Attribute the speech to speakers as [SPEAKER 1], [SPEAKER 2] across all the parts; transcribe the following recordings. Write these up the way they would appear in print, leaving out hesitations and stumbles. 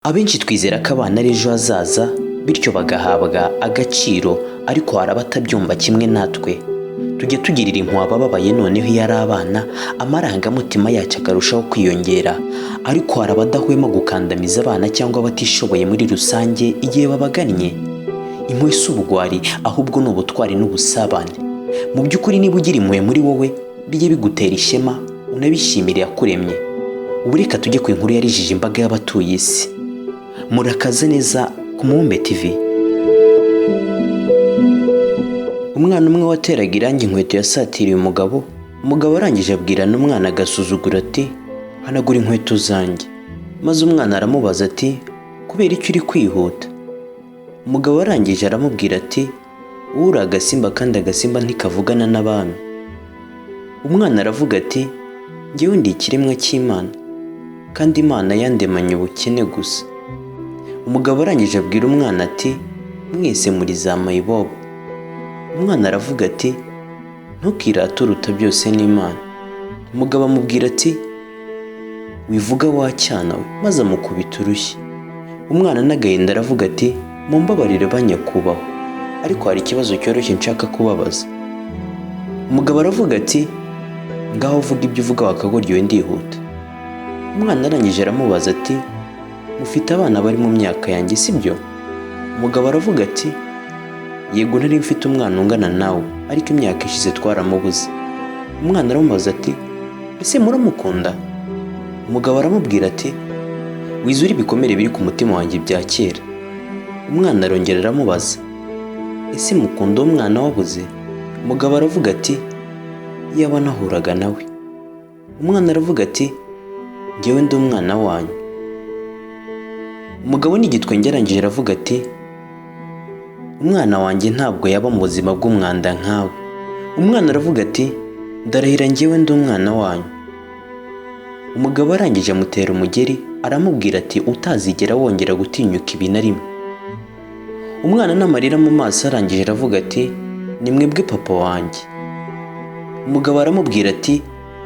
[SPEAKER 1] Abenshi twizera ko abana ari ejo hazaza bityo bagahabwa agaciro, ariko hari abatabyumva kimwe natwe. Tujya tugirira impuhwe abababaye noneho iyo ari abana amarangamutima yacu akarushaho kwiyongera, ariko hari abadahwema gukandamiza abana cyangwa abatishoboye muri rusange igihe babagannye. Impuhwe si ubugwari ahubwo ni ubutwari n'ubusabane. Mu by'ukuri niba ugira impuhwe muri wowe bijye bigutera ishema unabishimire yakuremye. Ubu reka tujye ku inkuru yarijije imbaga y'abatuye isi. Murakaze neza ku Umubumbe TV. Umwana umwe wateraga irangi inkweto yasatiriye umugabo arangije abwira n'umwana agasuzugura ati hanagura inkweto zanjye. Maze umwana aramubaza ati kubera icyo uri kwihuta? Umugabo arangije aramubwira ati uri agasimba kandi agasimba ntikavugana n'abantu. Umwana aravuga ati njyewe ndi ikiremwa cy'Imana kandi Imana yandemanye ubukene gusa. Umugabo arangije abwira umwana ati mwese muri za mayibobo. Umwana aravuga ati ntukirate uruta byose n'Imana. Umugabo amubwira ati wivuga wa cyana we, maze amukubita urushyi. Umwana n'agahinda aravuga ati mumbabarire banyakubahwa, ariko hari ikibazo cyoroshye nshaka kubabaza. Umugabo aravuga ati ngaho uvuga ibyo uvuga wakagoryowe ndihuta. Umwana arangije aramubaza ati mufite abana bari mu myaka yanjye sibyo? Umugabo aravuga ati yego nari mfite umwana ungana nawe, ariko imyaka ishize twaramubuze. Umwana aramubaza ati ese muramukunda? Umugabo aramubwira ati wizure ibikomere biri ku mutima wanjye bya kera. Umwana arongera aramubaza ese mukunda uwo mwana wabuze? Umugabo aravuga ati yaba nahuraga nawe. Umwana aravuga ati njyewe ndi umwana wanyu. Umugabo n'igitwenge arangije aravuga ati umwana wanjye ntabwo yaba mu buzima bw'umwanda nkawe. Umwana aravuga ati ndarahira njyewe ndi umwana wanyu. Umugabo arangije amutera umugeri aramubwira ati utazigera wongera gutinyuka ibi na rimwe. Umwana n'amarira mu maso arangije aravuga ati ni mwebwe papa wanjye. Umugabo aramubwira ati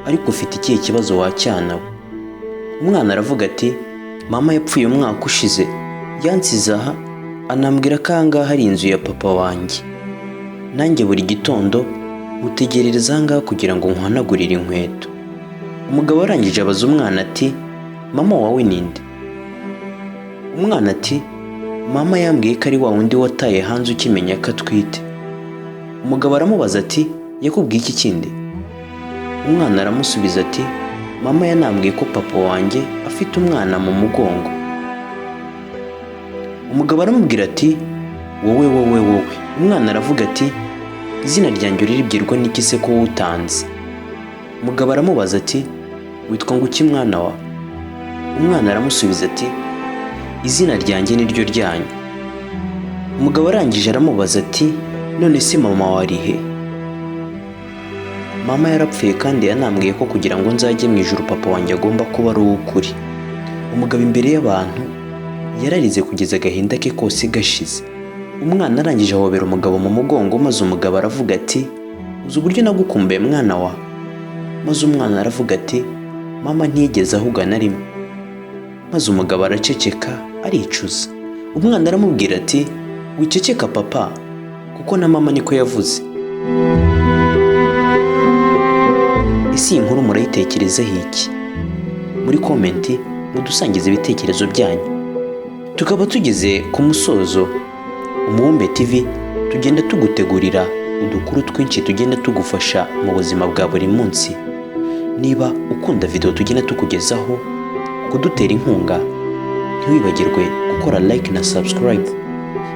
[SPEAKER 1] ariko ufite ikihe kibazo wa cyana we? Umwana aravuga ati mama yapfuye umwaka ushize, yansize aha anambwira ko ahangaha hari inzu ya papa wanjye. Nanjye buri gitondo mutegerereza ahangaha kugira ngo nkuhanagurire inkweto. Umugabo arangije abaza umwana ati mama wawe ninde? Umwana ati mama yambwiye ko ari wa wundi wataye hanze ukimenya ko atwite. Umugabo aramubaza ati yakubwiye iki kindi? Umwana aramusubiza ati mama yanambwiye ko papa wanjye afite umwana mu mugongo. Umugabo aramubwira ati wowe. Umwana aravuga ati izina ryanjye uriribwirwa n'iki se ko wutanze? Umugabo aramubaza ati witwa ngo iki mwana wa? Umwana aramusubiza ati izina ryanjye ni ryo ryanyu. Umugabo arangije aramubaza ati none se mama wari he? Mama yarapfuye kandi yanambwiye ko kugira ngo nzajye mu ijuru papa wanjye agomba kuba ari uw'ukuri. Umugabo imbere y'abantu yararize kugeza agahinda ke kose gashize. Umwana arangije ahobera umugabo mu mugongo, maze umugabo aravuga ati uzi uburyo nagukumbuye mwana wa? Maze umwana aravuga ati mama ntiyigeze ahuga na rimwe. Maze umugabo araceceka aricuza. Umwana aramubwira ati wiceceka papa, kuko na mama niko yavuze. Isi inkuru murayitekerezaho iki? Muri komenti mudusangize ibitekerezo byanyu. Tukaba tugeze ku musozo. Umubumbe TV tugenda tugutegurira udukuru twinshi tugenda tugufasha mu buzima bwa buri munsi. Niba ukunda video tugenda tukugezaho, kudutera inkunga, ntiwibagirwe gukora like na subscribe.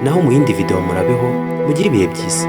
[SPEAKER 1] Naho mu yindi video murabeho, mugire ibihe byiza.